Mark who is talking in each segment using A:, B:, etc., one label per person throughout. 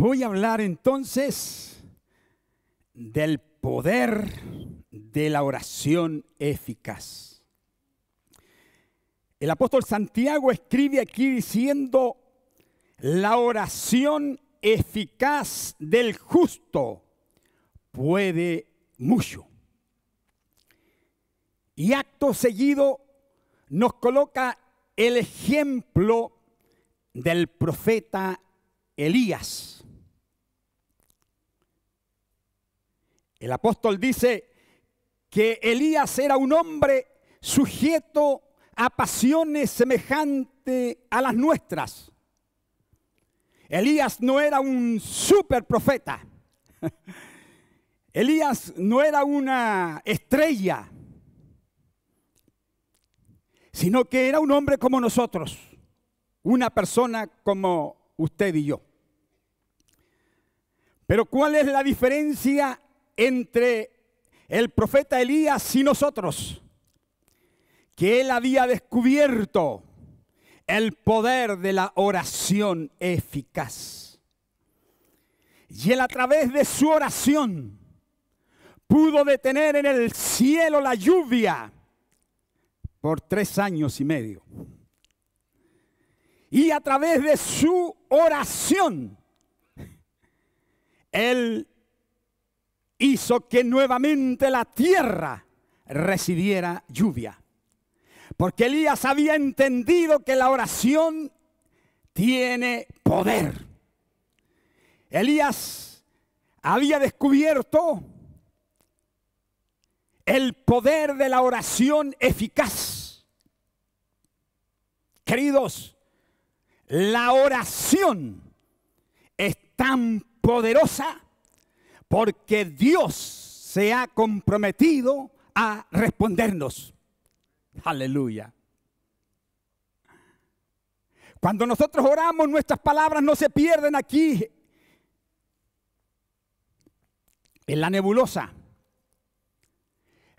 A: Voy a hablar entonces del poder de la oración eficaz. El apóstol Santiago escribe aquí diciendo: la oración eficaz del justo puede mucho. Y acto seguido nos coloca el ejemplo del profeta Elías. El apóstol dice que Elías era un hombre sujeto a pasiones semejantes a las nuestras. Elías no era un super profeta. Elías no era una estrella, sino que era un hombre como nosotros, una persona como usted y yo. Pero ¿cuál es la diferencia entre el profeta Elías y nosotros? Que él había descubierto el poder de la oración eficaz. Y él, a través de su oración, pudo detener en el cielo la lluvia por 3 años y medio. Y a través de su oración, él hizo que nuevamente la tierra recibiera lluvia. Porque Elías había entendido que la oración tiene poder. Elías había descubierto el poder de la oración eficaz. Queridos, la oración es tan poderosa porque Dios se ha comprometido a respondernos. Aleluya. Cuando nosotros oramos, nuestras palabras no se pierden aquí en la nebulosa.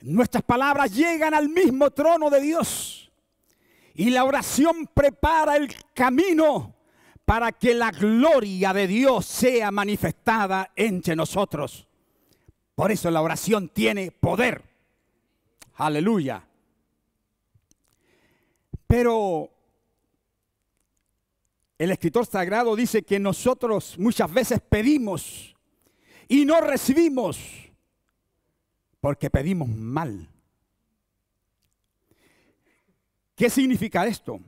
A: Nuestras palabras llegan al mismo trono de Dios. Y la oración prepara el camino para que la gloria de Dios sea manifestada entre nosotros. Por eso la oración tiene poder. Aleluya. Pero el escritor sagrado dice que nosotros muchas veces pedimos y no recibimos porque pedimos mal. ¿Qué significa esto?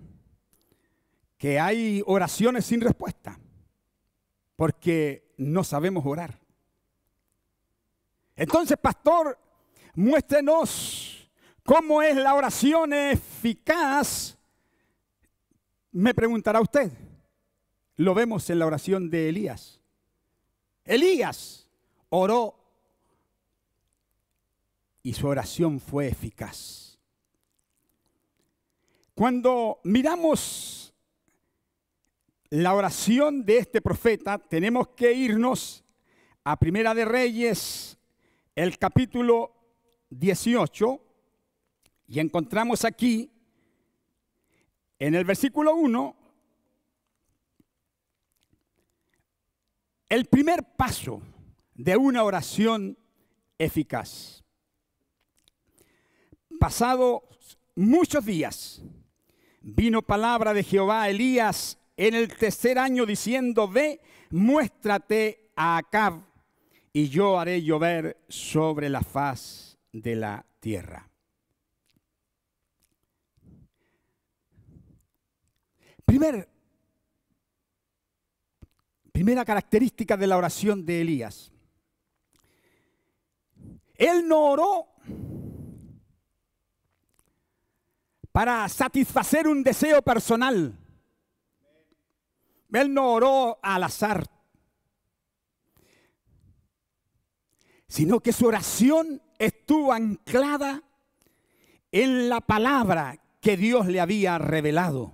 A: Que hay oraciones sin respuesta porque no sabemos orar. Entonces, pastor, muéstrenos cómo es la oración eficaz. Me preguntará usted. Lo vemos en la oración de Elías. Elías oró y su oración fue eficaz. Cuando miramos la oración de este profeta, tenemos que irnos a Primera de Reyes, el capítulo 18, y encontramos aquí, en el versículo 1, el primer paso de una oración eficaz. Pasados muchos días, vino palabra de Jehová a Elías en el 3er año diciendo: ve, muéstrate a Acab, y yo haré llover sobre la faz de la tierra. Primera característica de la oración de Elías. Él no oró para satisfacer un deseo personal. Él no oró al azar, sino que su oración estuvo anclada en la palabra que Dios le había revelado.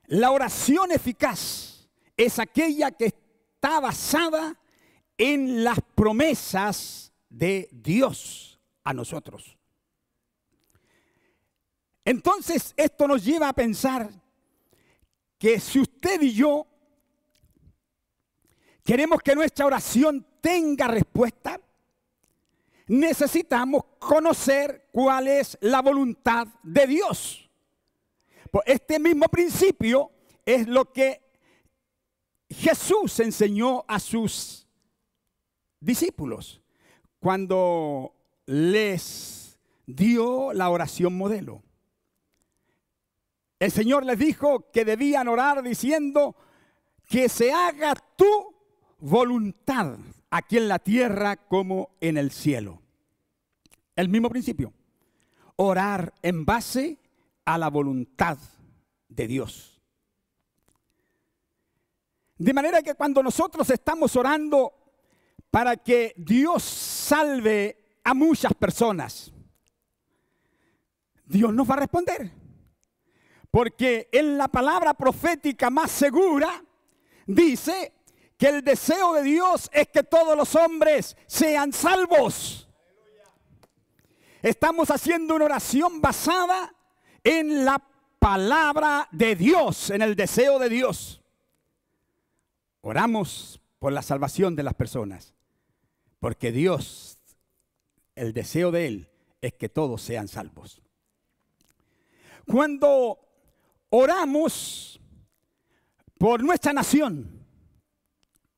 A: La oración eficaz es aquella que está basada en las promesas de Dios a nosotros. Entonces, esto nos lleva a pensar que si usted y yo queremos que nuestra oración tenga respuesta, necesitamos conocer cuál es la voluntad de Dios. Pues este mismo principio es lo que Jesús enseñó a sus discípulos cuando les dio la oración modelo. El Señor les dijo que debían orar diciendo que se haga tu voluntad aquí en la tierra como en el cielo. El mismo principio. Orar en base a la voluntad de Dios. De manera que cuando nosotros estamos orando para que Dios salve a muchas personas, Dios nos va a responder. Porque en la palabra profética más segura dice que el deseo de Dios es que todos los hombres sean salvos. Estamos haciendo una oración basada en la palabra de Dios, en el deseo de Dios. Oramos por la salvación de las personas, porque Dios, el deseo de Él es que todos sean salvos. Cuando oramos por nuestra nación,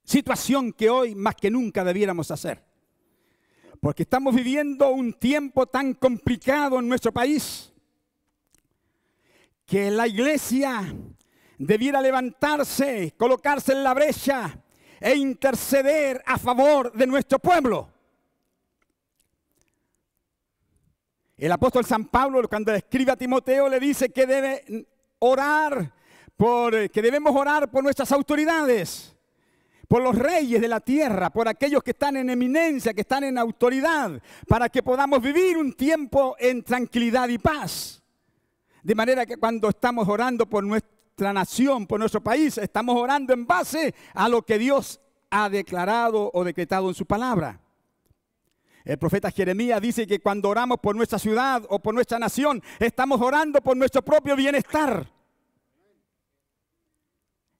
A: situación que hoy más que nunca debiéramos hacer, porque estamos viviendo un tiempo tan complicado en nuestro país, que la iglesia debiera levantarse, colocarse en la brecha e interceder a favor de nuestro pueblo. El apóstol San Pablo, cuando le escribe a Timoteo, le dice que debemos orar por nuestras autoridades, por los reyes de la tierra, por aquellos que están en eminencia, que están en autoridad, para que podamos vivir un tiempo en tranquilidad y paz. De manera que cuando estamos orando por nuestra nación, por nuestro país, estamos orando en base a lo que Dios ha declarado o decretado en su palabra. El profeta Jeremías dice que cuando oramos por nuestra ciudad o por nuestra nación, estamos orando por nuestro propio bienestar.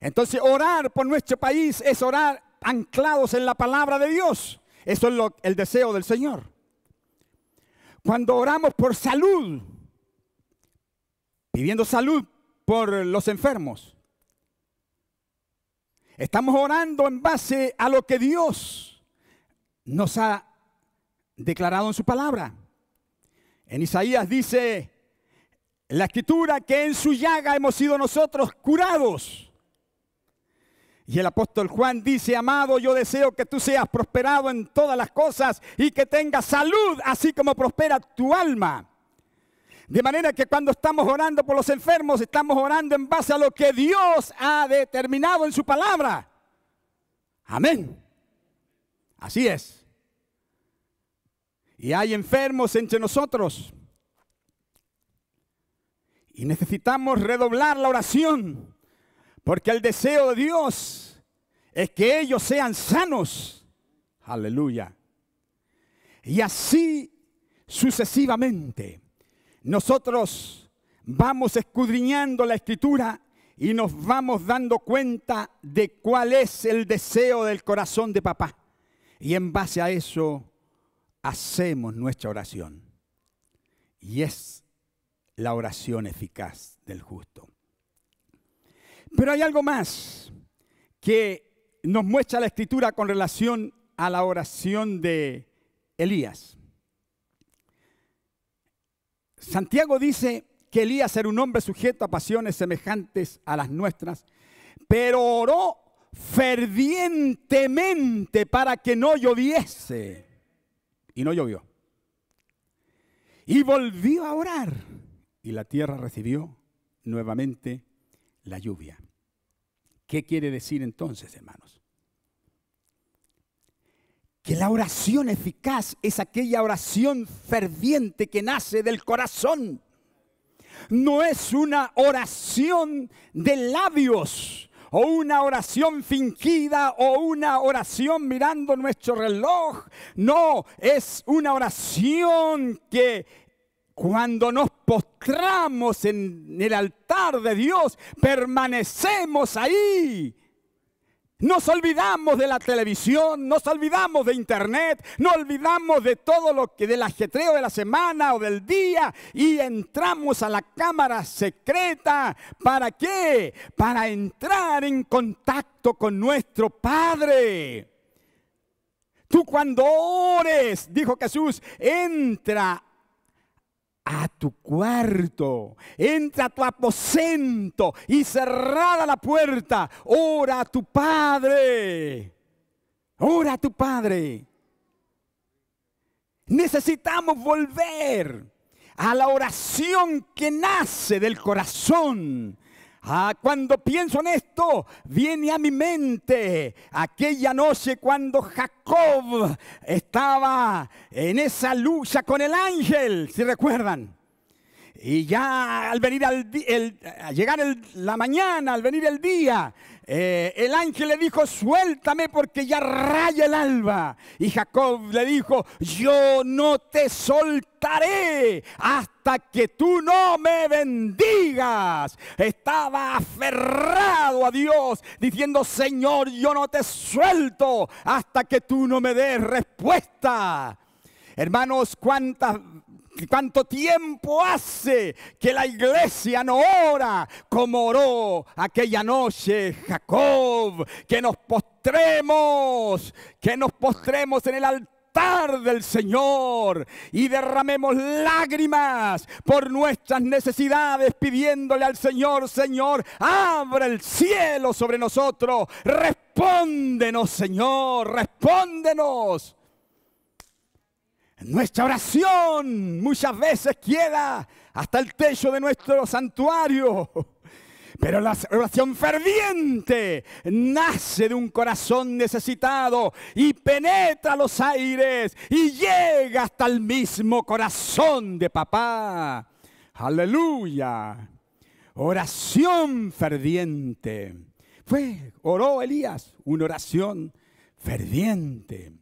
A: Entonces, orar por nuestro país es orar anclados en la palabra de Dios. Eso es el deseo del Señor. Cuando oramos por salud, pidiendo salud por los enfermos, estamos orando en base a lo que Dios nos ha declarado en su palabra. En Isaías dice la Escritura que en su llaga hemos sido nosotros curados. Y el apóstol Juan dice: amado, yo deseo que tú seas prosperado en todas las cosas y que tengas salud, así como prospera tu alma. De manera que cuando estamos orando por los enfermos, estamos orando en base a lo que Dios ha determinado en su palabra. Amén. Así es. Y hay enfermos entre nosotros. Y necesitamos redoblar la oración, porque el deseo de Dios es que ellos sean sanos. Aleluya. Y así sucesivamente. Nosotros vamos escudriñando la Escritura y nos vamos dando cuenta de cuál es el deseo del corazón de papá. Y en base a eso hacemos nuestra oración. Y es la oración eficaz del justo. Pero hay algo más que nos muestra la Escritura con relación a la oración de Elías. Santiago dice que Elías era un hombre sujeto a pasiones semejantes a las nuestras, pero oró fervientemente para que no lloviese. Y no llovió. Y volvió a orar. Y la tierra recibió nuevamente la lluvia. ¿Qué quiere decir entonces, hermanos? Que la oración eficaz es aquella oración ferviente que nace del corazón. No es una oración de labios, o una oración fingida, o una oración mirando nuestro reloj. No, es una oración que cuando nos postramos en el altar de Dios, permanecemos ahí, Nos olvidamos de la televisión, nos olvidamos de internet, nos olvidamos de todo lo que del ajetreo de la semana o del día y entramos a la cámara secreta. ¿Para qué? Para entrar en contacto con nuestro Padre. Tú cuando ores, dijo Jesús, entra a tu cuarto, entra a tu aposento y cerrada la puerta, ora a tu Padre. Ora a tu Padre. Necesitamos volver a la oración que nace del corazón. Cuando pienso en esto, viene a mi mente aquella noche cuando Jacob estaba en esa lucha con el ángel, si recuerdan. Y ya al venir la mañana, al venir el día, el ángel le dijo, suéltame porque ya raya el alba. Y Jacob le dijo, yo no te soltaré hasta que tú no me bendigas. Estaba aferrado a Dios, diciendo, Señor, yo no te suelto hasta que tú no me des respuesta. Hermanos, ¿cuánto tiempo hace que la iglesia no ora como oró aquella noche Jacob? Que nos postremos en el altar del Señor y derramemos lágrimas por nuestras necesidades, pidiéndole al Señor, Señor, abre el cielo sobre nosotros, respóndenos, Señor, respóndenos. Nuestra oración muchas veces queda hasta el techo de nuestro santuario, pero la oración ferviente nace de un corazón necesitado y penetra los aires y llega hasta el mismo corazón de papá. ¡Aleluya! Oración ferviente. Oró Elías, una oración ferviente.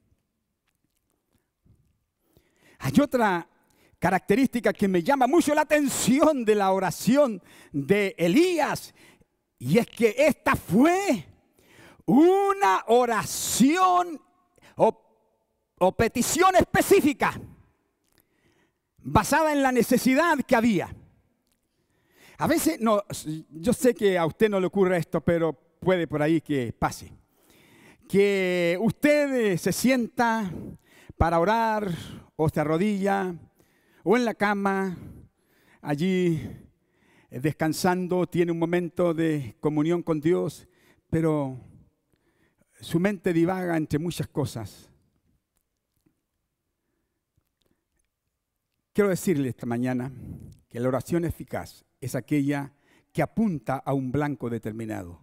A: Hay otra característica que me llama mucho la atención de la oración de Elías, y es que esta fue una oración o petición específica, basada en la necesidad que había. A veces, yo sé que a usted no le ocurre esto, pero puede por ahí que pase. Que usted se sienta para orar, o se arrodilla, o en la cama, allí descansando, tiene un momento de comunión con Dios, pero su mente divaga entre muchas cosas. Quiero decirle esta mañana que la oración eficaz es aquella que apunta a un blanco determinado.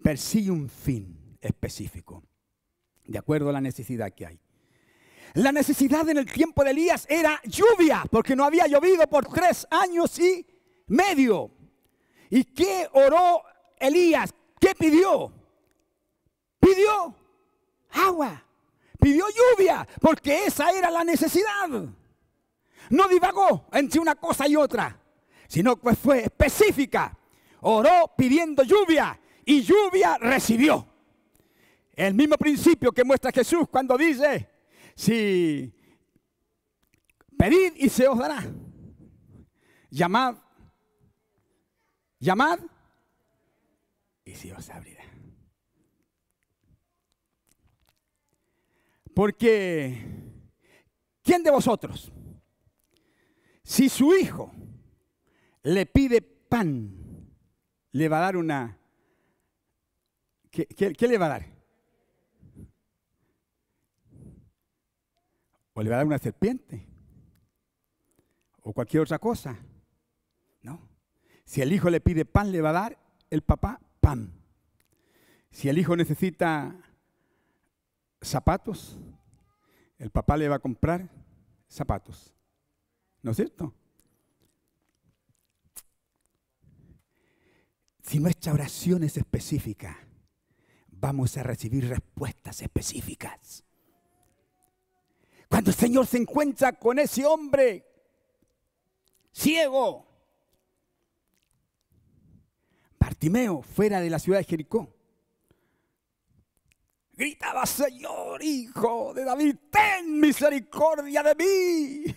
A: Persigue un fin específico, de acuerdo a la necesidad que hay. La necesidad en el tiempo de Elías era lluvia, porque no había llovido por 3 años y medio. ¿Y qué oró Elías? ¿Qué pidió? Pidió agua, pidió lluvia, porque esa era la necesidad. No divagó entre una cosa y otra, sino que fue específica. Oró pidiendo lluvia y lluvia recibió. El mismo principio que muestra Jesús cuando dice, si pedid y se os dará, llamad y se os abrirá. Porque ¿quién de vosotros, si su hijo le pide pan, le va a dar una... ¿Qué le va a dar? ¿O le va a dar una serpiente? ¿O cualquier otra cosa? No. Si el hijo le pide pan, le va a dar el papá pan. Si el hijo necesita zapatos, el papá le va a comprar zapatos. ¿No es cierto? Si nuestra oración es específica, vamos a recibir respuestas específicas. Cuando el Señor se encuentra con ese hombre ciego, Bartimeo, fuera de la ciudad de Jericó, Gritaba: Señor, Hijo de David, ten misericordia de mí.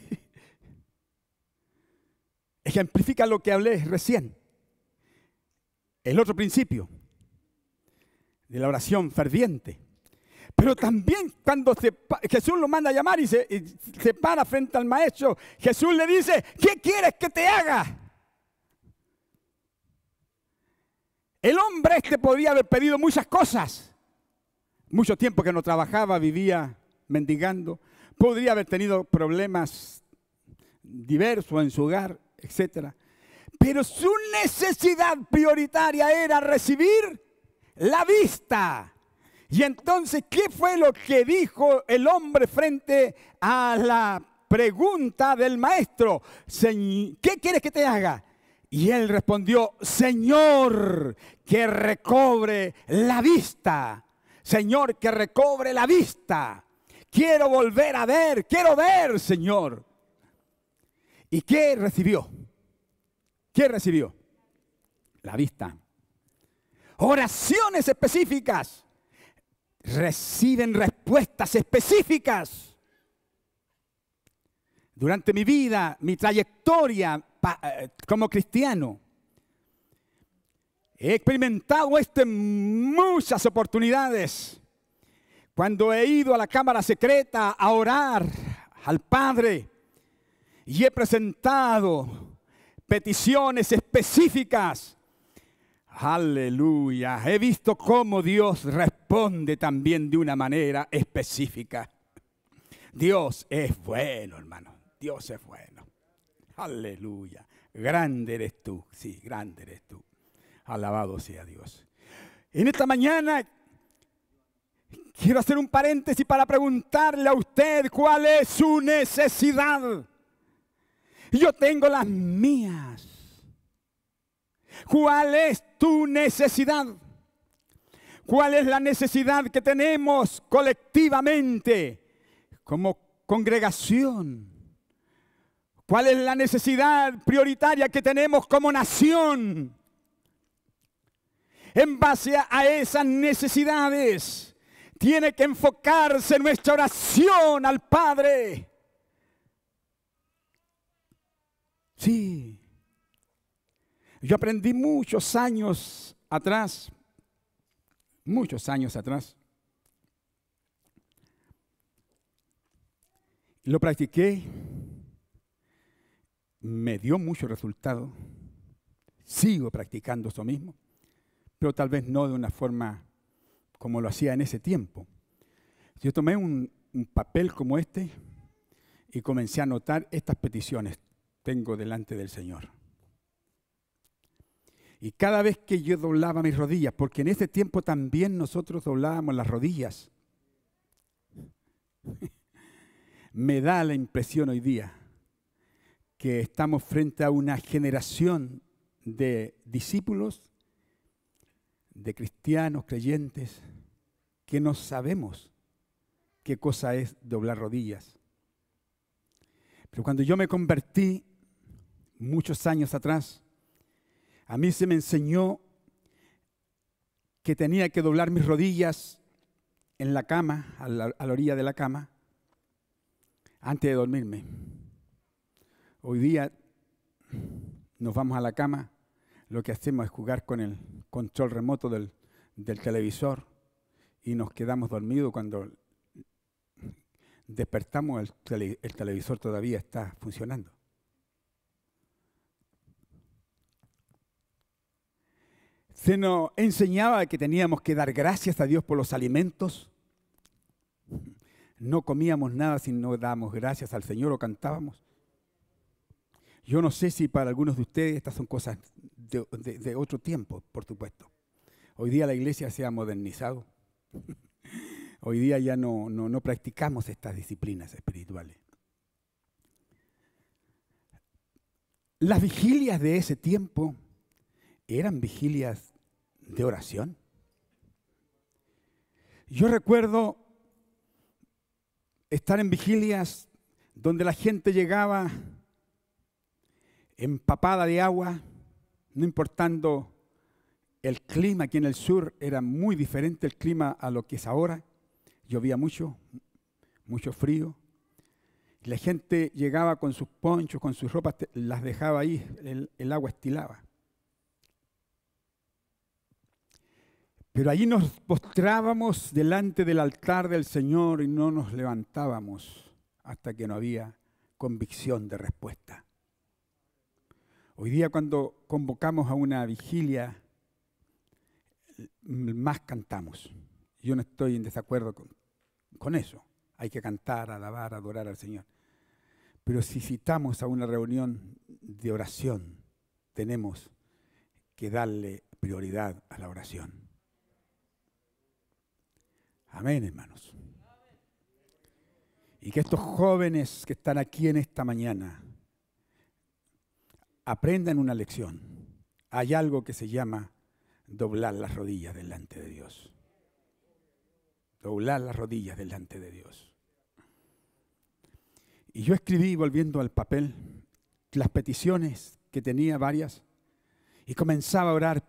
A: Ejemplifica lo que hablé recién. El otro principio de la oración ferviente. Pero también cuando Jesús lo manda a llamar y se para frente al maestro, Jesús le dice: ¿qué quieres que te haga? El hombre podía haber pedido muchas cosas. Mucho tiempo que no trabajaba, vivía mendigando. Podría haber tenido problemas diversos en su hogar, etc. Pero su necesidad prioritaria era recibir la vista. Y entonces, ¿qué fue lo que dijo el hombre frente a la pregunta del maestro? ¿Qué quieres que te haga? Y él respondió: Señor, que recobre la vista. Señor, que recobre la vista. Quiero volver a ver, quiero ver, Señor. ¿Y qué recibió? ¿Qué recibió? La vista. Oraciones específicas reciben respuestas específicas. Durante mi vida, mi trayectoria como cristiano, he experimentado esto en muchas oportunidades. Cuando he ido a la cámara secreta a orar al Padre y he presentado peticiones específicas. Aleluya. He visto cómo Dios responde también de una manera específica. Dios es bueno, hermano. Dios es bueno. Aleluya. Grande eres tú. Sí, grande eres tú. Alabado sea Dios. En esta mañana quiero hacer un paréntesis para preguntarle a usted cuál es su necesidad. Yo tengo las mías. ¿Cuál es tu necesidad? ¿Cuál es la necesidad que tenemos colectivamente como congregación? ¿Cuál es la necesidad prioritaria que tenemos como nación? En base a esas necesidades, tiene que enfocarse nuestra oración al Padre. Sí. Yo aprendí muchos años atrás, lo practiqué, me dio mucho resultado, sigo practicando eso mismo, pero tal vez no de una forma como lo hacía en ese tiempo. Yo tomé un papel como este y comencé a anotar estas peticiones. Tengo delante del Señor. Y cada vez que yo doblaba mis rodillas, porque en ese tiempo también nosotros doblábamos las rodillas, me da la impresión hoy día que estamos frente a una generación de discípulos, de cristianos, creyentes, que no sabemos qué cosa es doblar rodillas. Pero cuando yo me convertí, muchos años atrás, a mí se me enseñó que tenía que doblar mis rodillas en la cama, a la orilla de la cama, antes de dormirme. Hoy día nos vamos a la cama, lo que hacemos es jugar con el control remoto del televisor y nos quedamos dormidos. Cuando despertamos, el televisor todavía está funcionando. Se nos enseñaba que teníamos que dar gracias a Dios por los alimentos. No comíamos nada si no dábamos gracias al Señor o cantábamos. Yo no sé si para algunos de ustedes estas son cosas de otro tiempo, por supuesto. Hoy día la iglesia se ha modernizado. Hoy día ya no practicamos estas disciplinas espirituales. Las vigilias de ese tiempo eran vigilias de oración. Yo recuerdo estar en vigilias donde la gente llegaba empapada de agua, no importando el clima. Aquí en el sur era muy diferente el clima a lo que es ahora. llovía mucho, mucho frío. La gente llegaba con sus ponchos, con sus ropas, las dejaba ahí, el agua estilaba. Pero allí nos postrábamos delante del altar del Señor y no nos levantábamos hasta que no había convicción de respuesta. Hoy día cuando convocamos a una vigilia, más cantamos. Yo no estoy en desacuerdo con eso. Hay que cantar, alabar, adorar al Señor. Pero si citamos a una reunión de oración, tenemos que darle prioridad a la oración. Amén, hermanos. Y que estos jóvenes que están aquí en esta mañana aprendan una lección. Hay algo que se llama doblar las rodillas delante de Dios. Doblar las rodillas delante de Dios. Y yo escribí, volviendo al papel, las peticiones que tenía varias y comenzaba a orar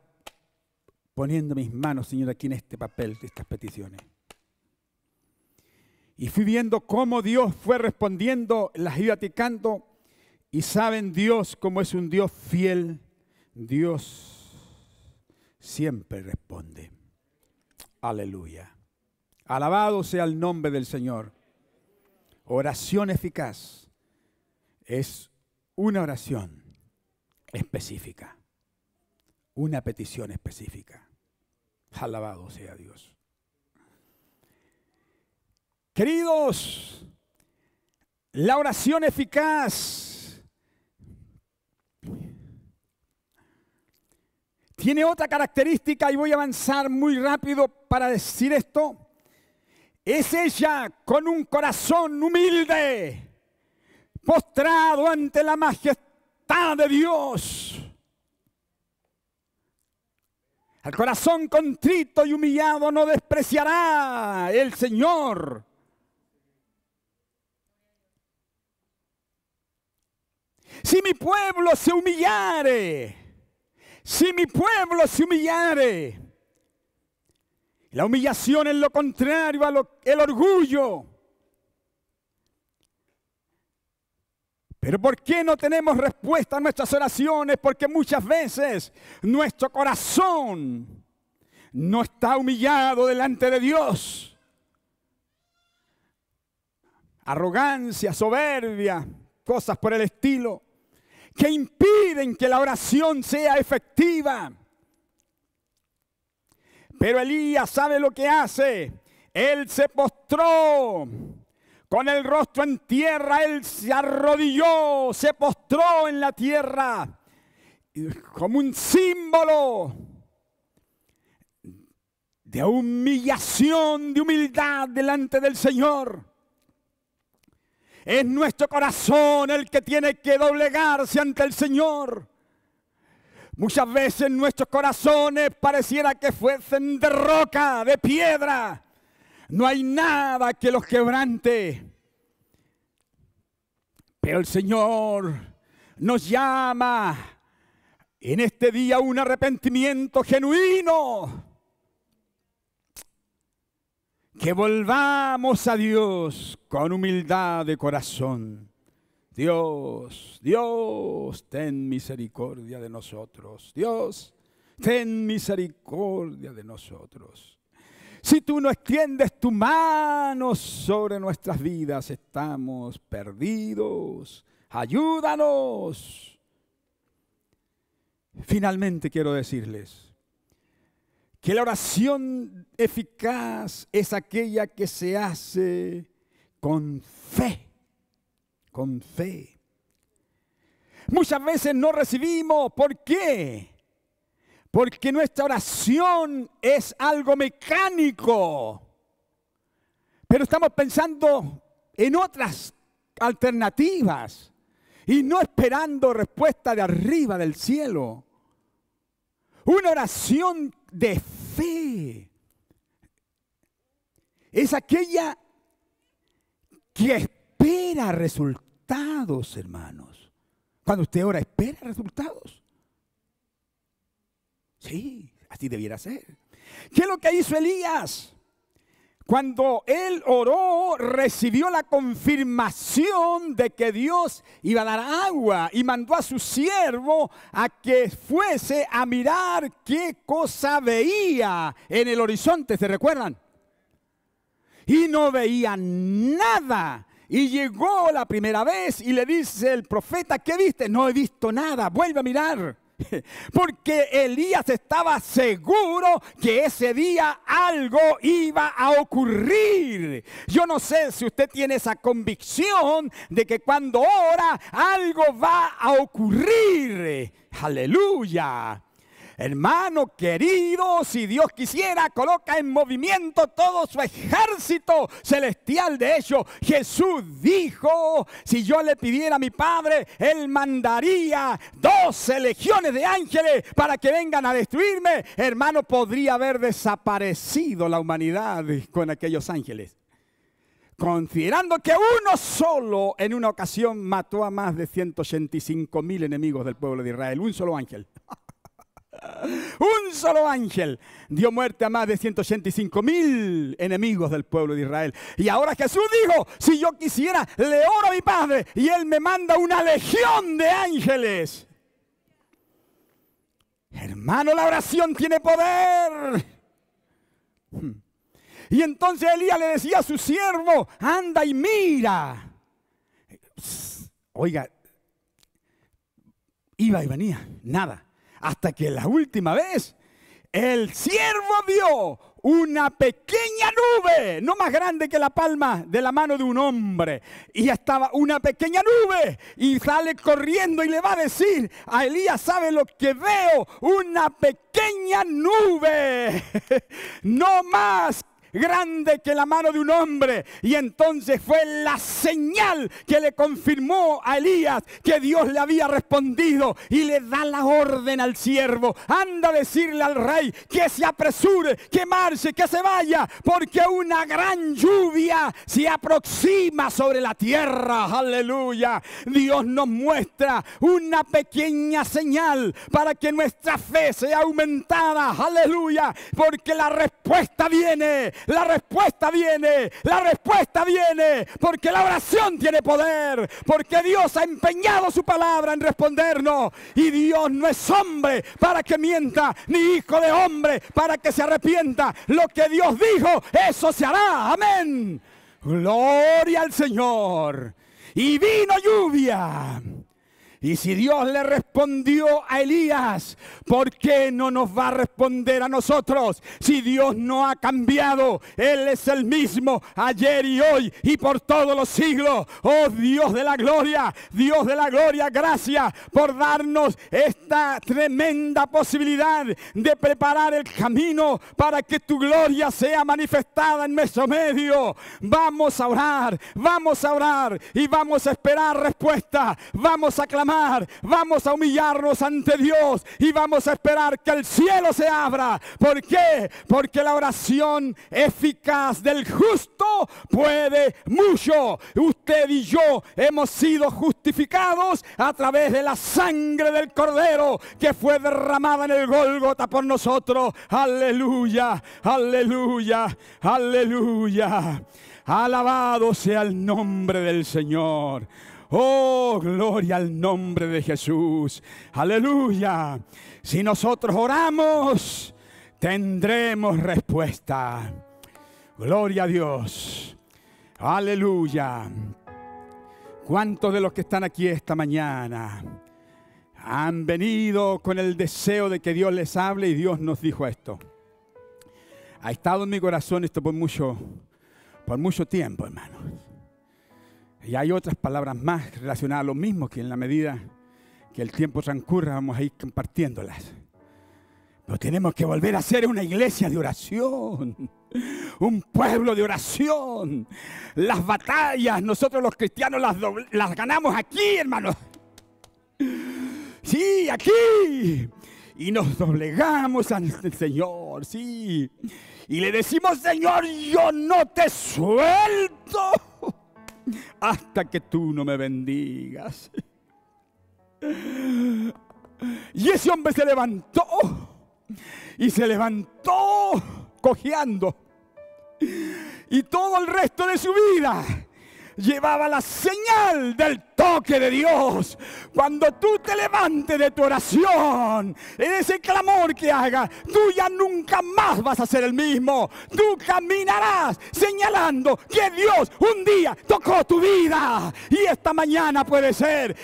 A: poniendo mis manos, Señor, aquí en este papel de estas peticiones. Y fui viendo cómo Dios fue respondiendo, las iba ticando, y saben Dios cómo es un Dios fiel. Dios siempre responde. Aleluya. Alabado sea el nombre del Señor. Oración eficaz es una oración específica, una petición específica. Alabado sea Dios. Queridos, la oración eficaz tiene otra característica y voy a avanzar muy rápido para decir esto. Es ella con un corazón humilde, postrado ante la majestad de Dios. Al corazón contrito y humillado no despreciará el Señor. Si mi pueblo se humillare, la humillación es lo contrario el orgullo. Pero ¿por qué no tenemos respuesta a nuestras oraciones? Porque muchas veces nuestro corazón no está humillado delante de Dios. Arrogancia, soberbia, cosas por el estilo, que impiden que la oración sea efectiva. Pero Elías sabe lo que hace. Él se postró con el rostro en tierra. Él se arrodilló, se postró en la tierra como un símbolo de humillación, de humildad delante del Señor. Es nuestro corazón el que tiene que doblegarse ante el Señor. Muchas veces nuestros corazones pareciera que fuesen de roca, de piedra. No hay nada que los quebrante. Pero el Señor nos llama en este día a un arrepentimiento genuino. Que volvamos a Dios con humildad de corazón. Dios, ten misericordia de nosotros. Dios, ten misericordia de nosotros. Si tú no extiendes tu mano sobre nuestras vidas, estamos perdidos. Ayúdanos. Finalmente quiero decirles que la oración eficaz es aquella que se hace con fe. Con fe. Muchas veces no recibimos. ¿Por qué? Porque nuestra oración es algo mecánico. Pero estamos pensando en otras alternativas y no esperando respuesta de arriba del cielo. Una oración de fe es aquella que espera resultados, hermanos. Cuando usted ora, ¿espera resultados? Sí, así debiera ser. ¿Qué es lo que hizo Elías? cuando él oró, recibió la confirmación de que Dios iba a dar agua y mandó a su siervo a que fuese a mirar qué cosa veía en el horizonte, ¿se recuerdan? Y no veía nada. Y llegó la primera vez y le dice el profeta, ¿qué viste? No he visto nada, vuelve a mirar. Porque Elías estaba seguro que ese día algo iba a ocurrir. Yo no sé si usted tiene esa convicción de que cuando ora algo va a ocurrir. Aleluya. Hermano querido, si Dios quisiera, coloca en movimiento todo su ejército celestial. De hecho, Jesús dijo, si yo le pidiera a mi Padre, Él mandaría 12 legiones de ángeles para que vengan a destruirme. Hermano, podría haber desaparecido la humanidad con aquellos ángeles. Considerando que uno solo en una ocasión mató a más de 185,000 enemigos del pueblo de Israel. Un solo ángel. Un solo ángel dio muerte a más de 185,000 enemigos del pueblo de Israel. Y ahora Jesús dijo, si yo quisiera, le oro a mi Padre y Él me manda una legión de ángeles. Hermano, la oración tiene poder. Y entonces Elías le decía a su siervo, anda y mira. Oiga, iba y venía, nada. Hasta que la última vez el siervo vio una pequeña nube, no más grande que la palma de la mano de un hombre. Y estaba una pequeña nube y sale corriendo y le va a decir a Elías, ¿sabe lo que veo? Una pequeña nube, no más grande que la mano de un hombre. Y entonces fue la señal que le confirmó a Elías que Dios le había respondido, y le da la orden al siervo, anda a decirle al rey que se apresure, que marche, que se vaya, porque una gran lluvia se aproxima sobre la tierra. Aleluya. Dios nos muestra una pequeña señal para que nuestra fe sea aumentada. Aleluya. Porque la respuesta viene. La respuesta viene, la respuesta viene, porque la oración tiene poder, porque Dios ha empeñado su palabra en respondernos, y Dios no es hombre para que mienta, ni hijo de hombre para que se arrepienta. Lo que Dios dijo, eso se hará. Amén. Gloria al Señor. Y vino lluvia. Y si Dios le respondió a Elías, ¿por qué no nos va a responder a nosotros? Si Dios no ha cambiado, Él es el mismo ayer y hoy y por todos los siglos. Oh Dios de la gloria, gracias por darnos esta tremenda posibilidad de preparar el camino para que tu gloria sea manifestada en nuestro medio. Vamos a orar y vamos a esperar respuesta. Vamos a clamar. Vamos a humillarnos ante Dios y vamos a esperar que el cielo se abra. ¿Por qué? Porque la oración eficaz del justo puede mucho. Usted y yo hemos sido justificados a través de la sangre del Cordero que fue derramada en el Gólgota por nosotros. Aleluya, aleluya, aleluya. Alabado sea el nombre del Señor. Oh, gloria al nombre de Jesús. Aleluya. Si nosotros oramos, tendremos respuesta. Gloria a Dios. Aleluya. ¿Cuántos de los que están aquí esta mañana han venido con el deseo de que Dios les hable y Dios nos dijo esto? Ha estado en mi corazón esto por mucho tiempo, hermano. Y hay otras palabras más relacionadas a lo mismo que en la medida que el tiempo transcurra vamos a ir compartiéndolas. Pero tenemos que volver a ser una iglesia de oración, un pueblo de oración. Las batallas nosotros los cristianos las ganamos aquí, hermanos. Sí, aquí. Y nos doblegamos ante el Señor, sí. Y le decimos, Señor, yo no te suelto hasta que tú no me bendigas. Y ese hombre se levantó. Y se levantó cojeando. y todo el resto de su vida llevaba la señal del toque de Dios. Cuando tú te levantes de tu oración, en ese clamor que hagas, tú ya nunca más vas a ser el mismo. Tú caminarás señalando que Dios un día tocó tu vida. Y esta mañana puede ser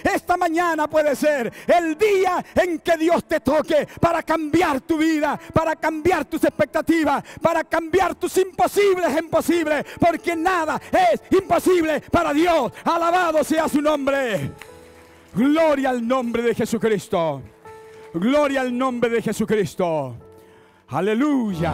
A: el día en que Dios te toque para cambiar tu vida, para cambiar tus expectativas, para cambiar tus imposibles en posibles, porque nada es imposible para Dios. Alabado sea su nombre. Gloria al nombre de Jesucristo. Gloria al nombre de Jesucristo. Aleluya.